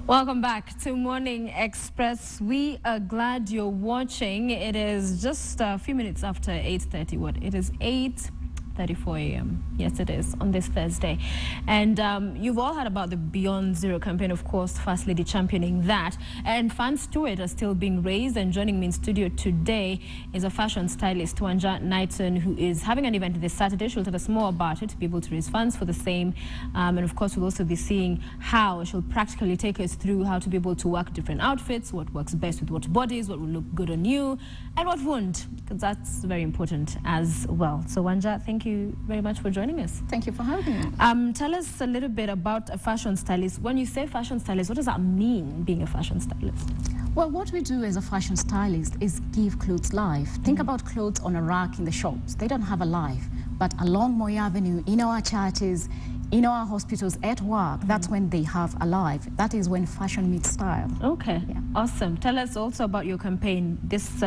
Welcome back to Morning Express. We are glad you're watching. It is just a few minutes after 8:30. What? It is 8:34 a.m. Yes, it is, on this Thursday. And you've all heard about the Beyond Zero campaign, of course, First Lady championing that. And funds to it are still being raised. And joining me in studio today is a fashion stylist, Wanja Knighton, who is having an event this Saturday. She'll tell us more about it to be able to raise funds for the same. And of course, we'll also be seeing how she'll practically take us through how to be able to work different outfits, what works best with what bodies, what will look good on you, and what won't, because that's very important as well. So Wanja, thank you very much for joining us. Thank you for having me. Tell us a little bit about a fashion stylist. When you say fashion stylist, what does that mean, being a fashion stylist? Well, what we do as a fashion stylist is give clothes life. Think about clothes on a rack in the shops. They don't have a life. But along Moy Avenue, in our churches, in our hospitals, at work, that's when they have a life. That is when fashion meets style. Okay, yeah. Awesome. Tell us also about your campaign. This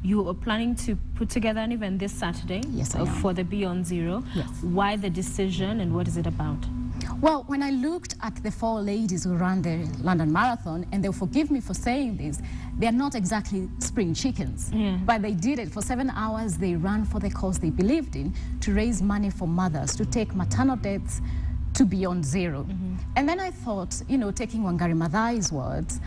you are planning to put together an event this Saturday. Yes, I am. For the Beyond Zero. Yes. Why the decision and what is it about? Well, when I looked at the four ladies who ran the London Marathon, and they'll forgive me for saying this, they're not exactly spring chickens, but they did it for 7 hours. They ran for the cause they believed in, to raise money for mothers, to take maternal deaths to Beyond Zero. And then I thought, you know, taking Wangari Maathai's words,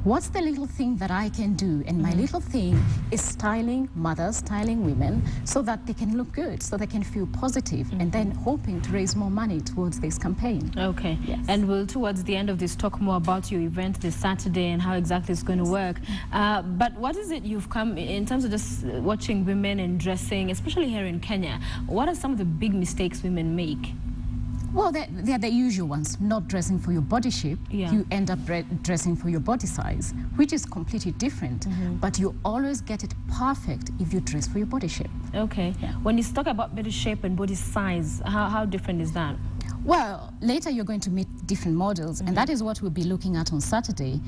what's the little thing that I can do? And my little thing is styling mothers, styling women, so that they can look good, so they can feel positive, and then hoping to raise more money towards this campaign. Okay. Yes. And we'll, towards the end of this, talk more about your event this Saturday and how exactly it's going to work. But what is it you've come, in terms of just watching women and dressing, especially here in Kenya, what are some of the big mistakes women make? Well, they're the usual ones. Not dressing for your body shape. You end up dressing for your body size, which is completely different. But you always get it perfect if you dress for your body shape. Okay. Yeah. When you talk about body shape and body size, how different is that? Well, later you're going to meet different models, and that is what we'll be looking at on Saturday.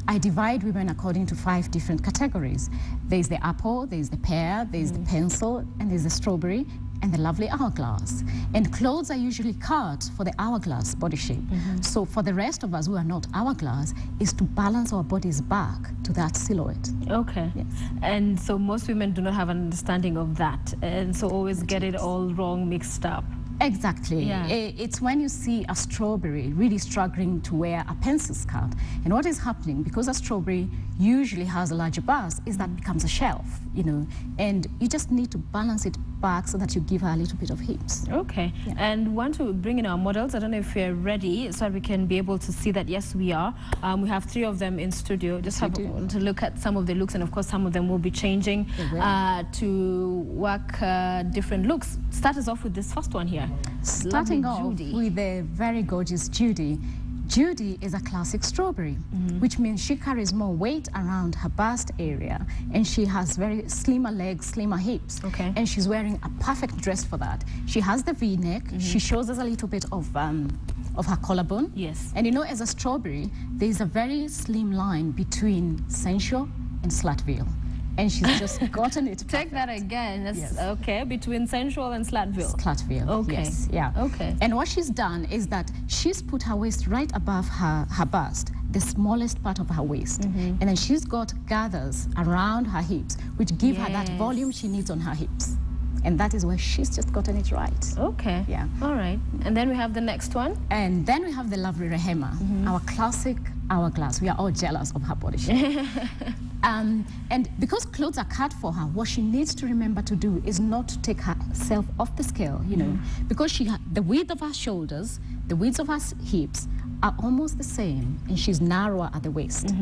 I divide women according to 5 different categories. There's the apple, there's the pear, there's the pencil, and there's the strawberry, and the lovely hourglass. And clothes are usually cut for the hourglass body shape. So for the rest of us who are not hourglass, is to balance our bodies back to that silhouette. Okay. Yes. And so most women do not have an understanding of that, and so always get it all wrong, mixed up. Exactly. Yeah. It's when you see a strawberry really struggling to wear a pencil skirt. And what is happening, because a strawberry usually has a larger bust, is that becomes a shelf, you know, and you just need to balance it back so that you give her a little bit of hips. Okay. Yeah. And want to bring in our models. I don't know if we're ready, so that we can be able to see that, yes, we are. We have 3 of them in studio. Just have to look at some of the looks, and of course some of them will be changing to work different looks. Start us off with this first one here. Starting off with the very gorgeous Judy. Judy is a classic strawberry, which means she carries more weight around her bust area, and she has very slimmer legs, slimmer hips. Okay. And she's wearing a perfect dress for that. She has the V-neck. She shows us a little bit of her collarbone. Yes. And you know, as a strawberry, there's a very slim line between sensual and Slatville. And she's just gotten it. Take that again. That's okay. Between sensual and Slatville. Slatville. Okay. Yes. Yeah. Okay. And what she's done is that she's put her waist right above her bust, the smallest part of her waist, and then she's got gathers around her hips, which give her that volume she needs on her hips. And that is where she's just gotten it right. Okay. Yeah. All right. And then we have the next one. And then we have the lovely Rehema, our classic hourglass. We are all jealous of her body shape. And because clothes are cut for her, what she needs to remember to do is not to take herself off the scale, you know, because the width of her shoulders, the width of her hips are almost the same, and she's narrower at the waist.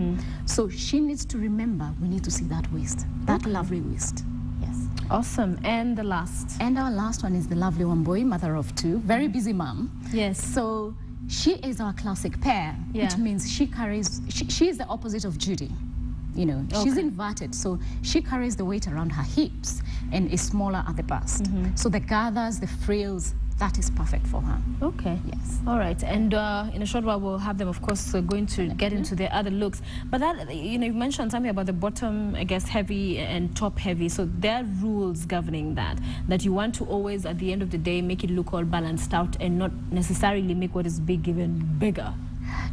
So she needs to remember, we need to see that waist, that lovely waist. Yes. Awesome. And the last? And our last one is the lovely Wambui, mother of 2, very busy mom. Yes. So she is our classic pear, which means she is the opposite of Judy. You know, she's inverted, so she carries the weight around her hips and is smaller at the bust. So the gathers, the frills, that is perfect for her. Okay. Yes. All right. And in a short while, we'll have them, of course, going to get into their other looks. But that, you know, you mentioned something about the bottom, I guess, heavy and top heavy. So there are rules governing that you want to always, at the end of the day, make it look all balanced out and not necessarily make what is big even bigger.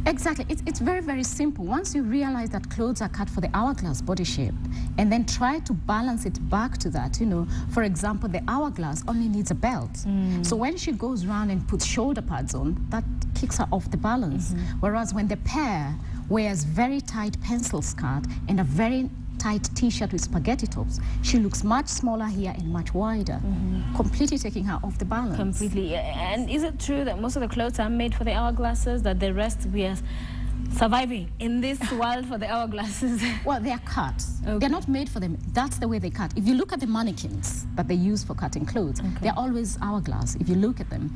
Exactly. It's very, very simple. Once you realize that clothes are cut for the hourglass body shape, and then try to balance it back to that, you know, for example, the hourglass only needs a belt. So when she goes around and puts shoulder pads on, that kicks her off the balance. Whereas when the pair wears very tight pencil skirt and a very tight t-shirt with spaghetti tops, she looks much smaller here and much wider, completely taking her off the balance. Completely. And is it true that most of the clothes are made for the hourglasses, that the rest we are surviving in this world for the hourglasses? Well, they are cut. They're not made for them. That's the way they cut. If you look at the mannequins that they use for cutting clothes, they're always hourglass, if you look at them.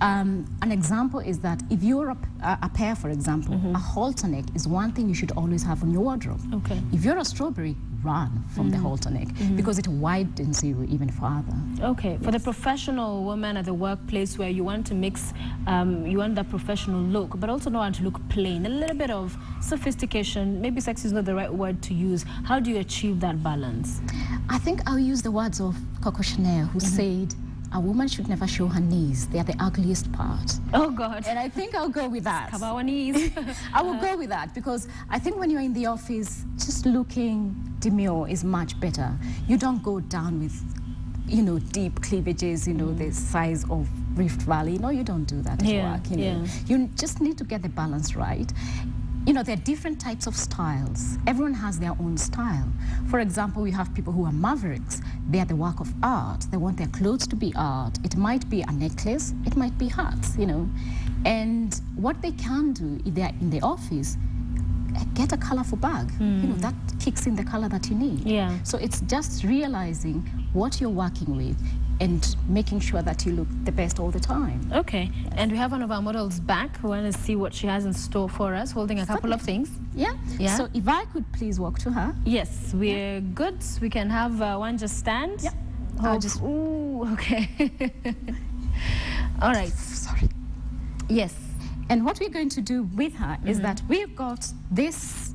An example is that if you're a pear, for example, a halter neck is one thing you should always have on your wardrobe. If you're a strawberry, run from the halter neck because it widens you even farther. For the professional woman at the workplace where you want to mix, you want that professional look, but also don't want to look plain, a little bit of sophistication, maybe sexy is not the right word to use. How do you achieve that balance? I think I'll use the words of Coco Chanel, who said, a woman should never show her knees. They are the ugliest part. Oh, God. And I think I'll go with that. Cover our knees. I will go with that because I think when you're in the office, just looking demure is much better. You don't go down with, you know, deep cleavages, you know, the size of Rift Valley. No, you don't do that at work, you know. You just need to get the balance right. You know, there are different types of styles. Everyone has their own style. For example, we have people who are mavericks. They are the work of art. They want their clothes to be art. It might be a necklace. It might be hats, you know. And what they can do if they are in the office, get a colorful bag. You know, that kicks in the color that you need. So it's just realizing what you're working with and making sure that you look the best all the time. And we have one of our models back. We want to see what she has in store for us, holding a couple of things. So if I could please walk to her. Yes, we're good. We can have one just stand. I'll just... Ooh, all right. Sorry. Yes. And what we're going to do with her is that we've got this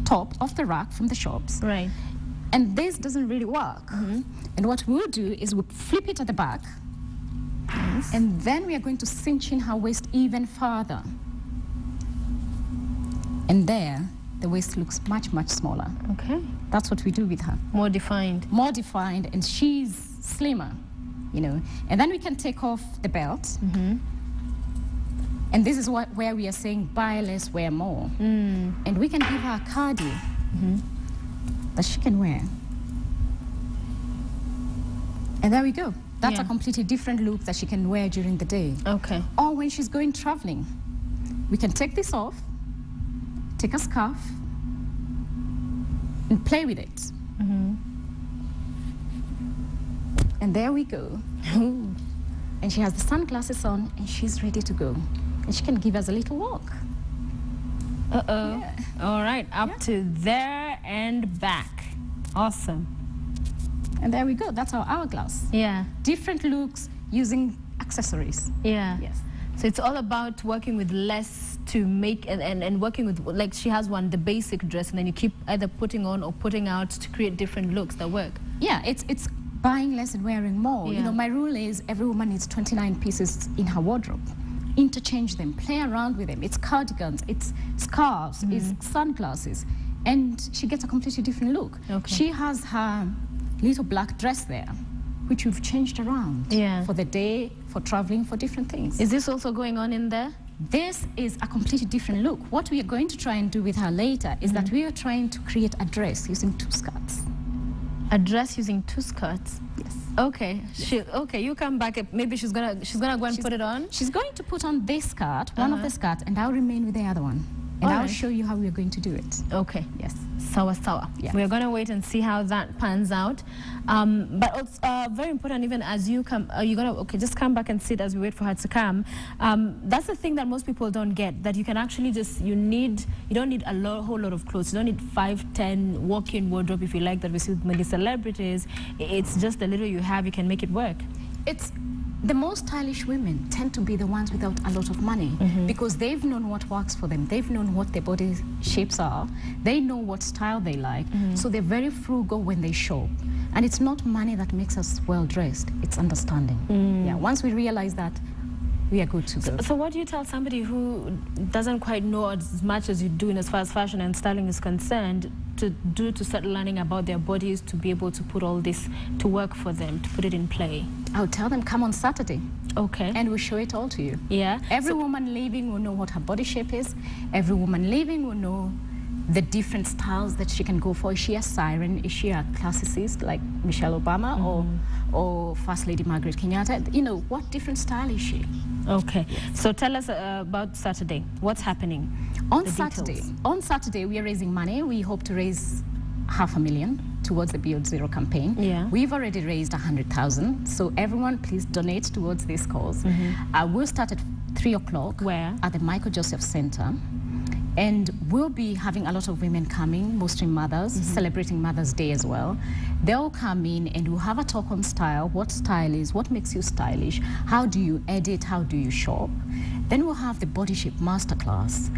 top off the rack from the shops. And this doesn't really work. And what we'll do is we'll flip it at the back. And then we are going to cinch in her waist even further. And there, the waist looks much, much smaller. That's what we do with her. More defined. More defined, and she's slimmer, you know. And then we can take off the belt. And this is where we are saying buy less, wear more. And we can give her a cardi that she can wear. And there we go. That's a completely different look that she can wear during the day. Or when she's going traveling, we can take this off, take a scarf, and play with it. And there we go. And she has the sunglasses on, and she's ready to go. And she can give us a little walk. All right, up to there and back. Awesome. And there we go. That's our hourglass. Different looks using accessories. Yes. So it's all about working with less to make and working with, like she has one, the basic dress, and then you keep either putting on or putting out to create different looks that work. It's buying less and wearing more. You know, my rule is every woman needs 29 pieces in her wardrobe. Interchange them, play around with them. It's cardigans, it's scarves, it's sunglasses, and she gets a completely different look. She has her little black dress there, which we've changed around for the day, for traveling, for different things. Is this also going on in there? This is a completely different look. What we are going to try and do with her later is that we are trying to create a dress using 2 skirts. A dress using 2 skirts? Yes. Okay, you come back. Maybe she's gonna go and put it on. She's going to put on this skirt, one of the skirts, and I'll remain with the other one. And I'll show you how we're going to do it. Yes. Sawa. We're going to wait and see how that pans out. But also, very important, even as you come, you're going to, just come back and sit as we wait for her to come. That's the thing that most people don't get, that you can actually you don't need a whole lot of clothes. You don't need 5, 10 walk-in wardrobe, if you like, that we see with many celebrities. It's just the little you have, you can make it work. The most stylish women tend to be the ones without a lot of money because they've known what works for them. They've known what their body shapes are. They know what style they like. So they're very frugal when they shop. And it's not money that makes us well-dressed. It's understanding. Once we realize that, we are good to go. So what do you tell somebody who doesn't quite know as much as you do in as far as fashion and styling is concerned to do to start learning about their bodies, to be able to put all this to work for them, to put it in play? I'll tell them, come on Saturday. Okay. And we'll show it all to you. Yeah. Every woman living will know what her body shape is. Every woman living will know the different styles that she can go for. Is she a siren? Is she a classicist like Michelle Obama or First Lady Margaret Kenyatta? You know, what different style is she? Okay. Yes. So tell us about Saturday. What's happening? On Saturday, we are raising money. We hope to raise $500,000 towards the Beyond Zero campaign. Yeah. We've already raised 100,000. So everyone, please donate towards this cause. We'll start at 3 o'clock. Where? At the Michael Joseph Center. And we'll be having a lot of women coming, mostly mothers, celebrating Mother's Day as well. They'll come in and we'll have a talk on style, what style is, what makes you stylish, how do you edit, how do you shop. Then we'll have the body shape masterclass,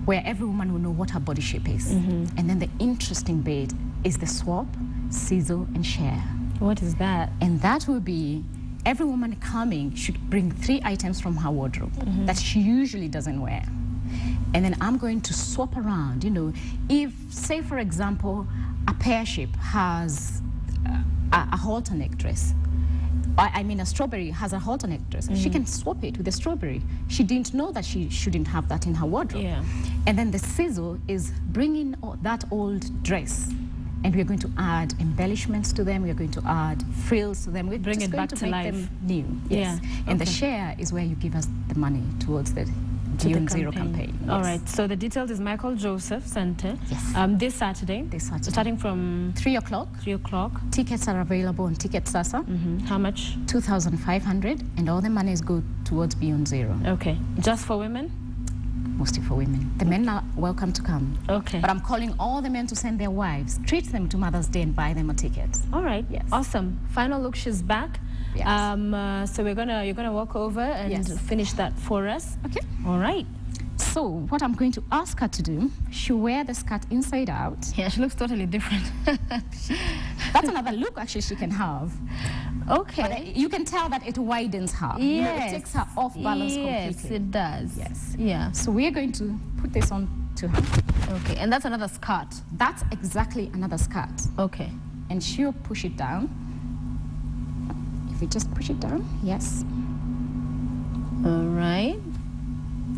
where every woman will know what her body shape is. And then the interesting bit is the swap, sizzle, and share. What is that? And that will be, every woman coming should bring 3 items from her wardrobe that she usually doesn't wear. And then I'm going to swap around, you know, if, say, for example, a pear shape has a halter neck dress, I mean a strawberry has a halter neck dress, she can swap it with a strawberry. She didn't know that she shouldn't have that in her wardrobe. Yeah. And then the sizzle is bringing that old dress, and we're going to add embellishments to them, we're going to add frills to them, we're bring just it going back to to make life. them new. Yes. Yeah. And the share is where you give us the money towards the Beyond Zero campaign. Yes. All right. So the details is Michael Joseph Center. Yes. This Saturday. Starting from 3 o'clock. 3 o'clock. Tickets are available on Ticket Sasa. How much? 2,500, and all the money is go towards Beyond Zero. Okay. Just for women? Mostly for women. The men are welcome to come. Okay. But I'm calling all the men to send their wives, treat them to Mother's Day, and buy them a ticket. All right. Yes. Awesome. Final look. She's back. Yes. So you're gonna walk over and finish that for us. Okay. All right. So what I'm going to ask her to do, she'll wear the skirt inside out. Yeah, she looks totally different. That's another look actually she can have. Okay. But you can tell that it widens her. Yes. You know, it takes her off balance completely. Yes, it does. Yes. Yeah. So we're going to put this on to her. Okay. And that's another skirt. That's exactly another skirt. Okay. And she'll push it down. If we just push it down, yes. All right.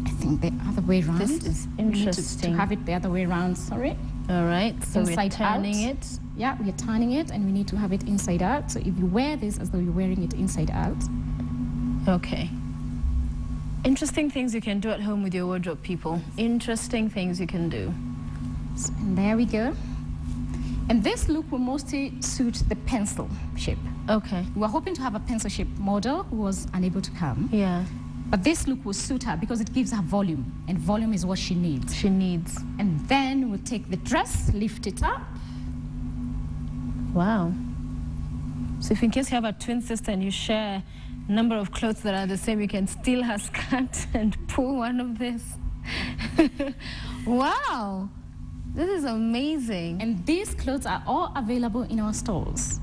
I think the other way around. This is interesting. To have it the other way around, sorry. All right, so inside we're turning out. it. Yeah, we're turning it, and we need to have it inside out. So if you wear this as though you're wearing it inside out. Okay. Interesting things you can do at home with your wardrobe, people. Interesting things you can do. So, and there we go. And this look will mostly suit the pencil shape. Okay. We were hoping to have a pencil shape model who was unable to come. Yeah. But this look will suit her because it gives her volume, and volume is what she needs. She needs. And then we'll take the dress, lift it up. Wow. So if in case you have a twin sister and you share a number of clothes that are the same, you can steal her skirt and pull one of this. Wow. This is amazing. And these clothes are all available in our stores.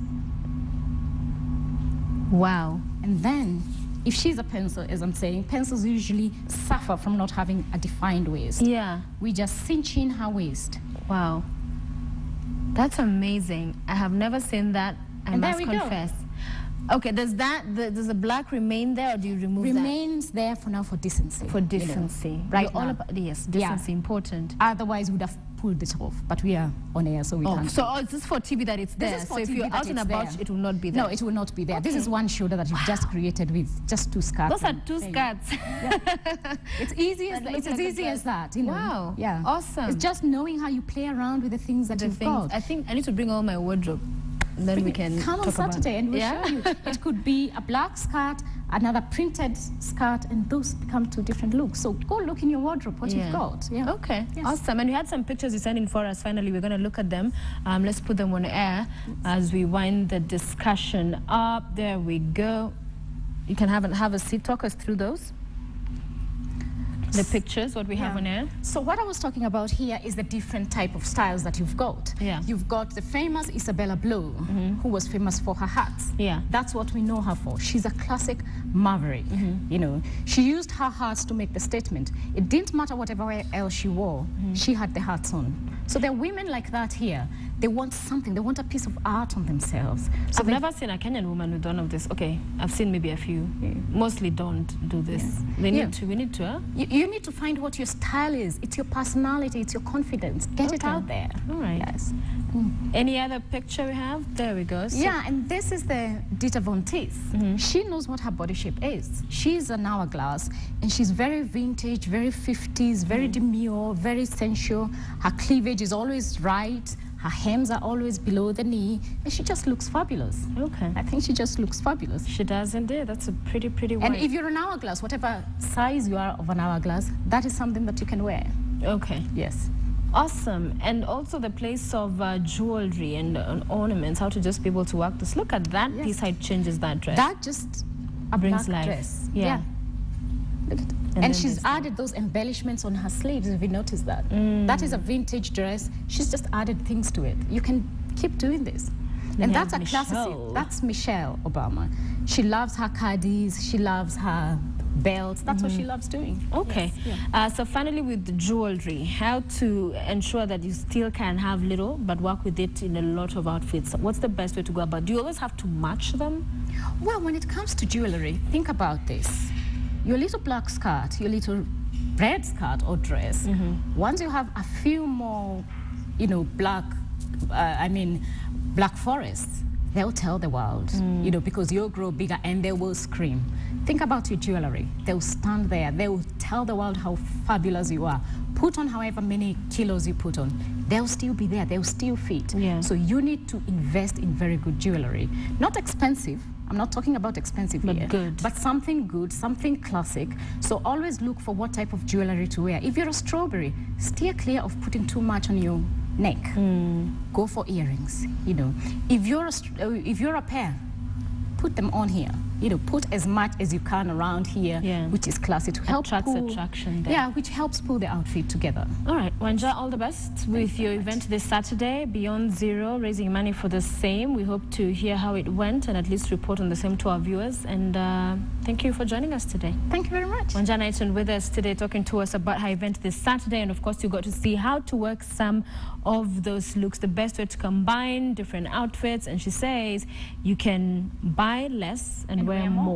Wow. And then, if she's a pencil, as I'm saying, pencils usually suffer from not having a defined waist. Yeah. We just cinch in her waist. Wow. That's amazing. I have never seen that, I must confess. Okay, does the black remain there, or do you remove that? Remains there for now for decency. For decency. You know, right now. All about, yes, decency, important. Otherwise, we would have pulled it off, but we are on air, so we can't. So it's just for TV that it's there. So if you're out and about, it will not be there. No, it will not be there. Okay. This is one shoulder that you've just created with just 2 skirts. Those are 2 skirts. Yeah. It's easy as it's as easy as that. You know? Wow. Yeah. Awesome. It's just knowing how you play around with the things that you've got. I think I need to bring all my wardrobe. And then we can come on Saturday and we'll show you. It could be a black skirt, another printed skirt, and those become 2 different looks. So go look in your wardrobe what you've got. Yeah. Okay. Yes. Awesome. And we had some pictures you sent in for us. Finally, we're going to look at them. Let's put them on air as we wind the discussion up. There we go. You can have a seat. Talk us through those. The pictures, what we have on air. So what I was talking about here is the different type of styles that you've got. Yeah. You've got the famous Isabella Blow, who was famous for her hats. Yeah. That's what we know her for. She's a classic maverick. You know, she used her hats to make the statement. It didn't matter whatever else she wore, she had the hats on. So there are women like that here. They want something. They want a piece of art on themselves. So I've never seen a Kenyan woman with one of this. Okay, I've seen maybe a few. Mostly don't do this. They need to. We need to. Huh? You need to find what your style is. It's your personality. It's your confidence. Get it out there. All right. Yes. Any other picture we have? There we go. So Yeah, and this is the Dita Von Teese. She knows what her body shape is. She's an hourglass, and she's very vintage, very 50s, very demure, very sensual. Her cleavage is always right. Her hems are always below the knee, and she just looks fabulous. Okay. I think she just looks fabulous. She does indeed. That's a pretty wife. And if you're an hourglass, whatever size you are of an hourglass, that is something that you can wear. Okay. Yes. Awesome. And also the place of jewelry and ornaments, how to just be able to work this. Look at that piece, how it changes that dress. That just a brings black life. dress. Yeah. Look at it. And she's added those embellishments on her sleeves, if you notice that. That is a vintage dress. She's just added things to it. You can keep doing this. And that's a classic. That's Michelle Obama. She loves her caddies. She loves her belts. That's what she loves doing. Okay. Yes. Yeah. So finally, with the jewelry, how to ensure that you still can have little but work with it in a lot of outfits? What's the best way to go about? Do you always have to match them? Well, when it comes to jewelry, think about this. Your little black skirt, your little red skirt or dress, once you have a few more, you know, black forests, they'll tell the world, you know, because you'll grow bigger and they will scream. Think about your jewelry. They'll stand there. They will tell the world how fabulous you are. Put on however many kilos you put on. They'll still be there. They'll still fit. Yeah. So you need to invest in very good jewelry. Not expensive. I'm not talking about expensive here. Good. But something good, something classic. So always look for what type of jewelry to wear. If you're a strawberry, steer clear of putting too much on your neck. Go for earrings, you know. If you're a pear, put them on here. You know, put as much as you can around here, which is classy to help attraction there. Yeah, which helps pull the outfit together. All right, Wanja, all the best with your event this Saturday, Beyond Zero, raising money for the same. We hope to hear how it went and at least report on the same to our viewers. And thank you for joining us today. Thank you very much. Wanja Knighton with us today, talking to us about her event this Saturday. And of course, you got to see how to work some of those looks, the best way to combine different outfits. And she says you can buy less and wear more.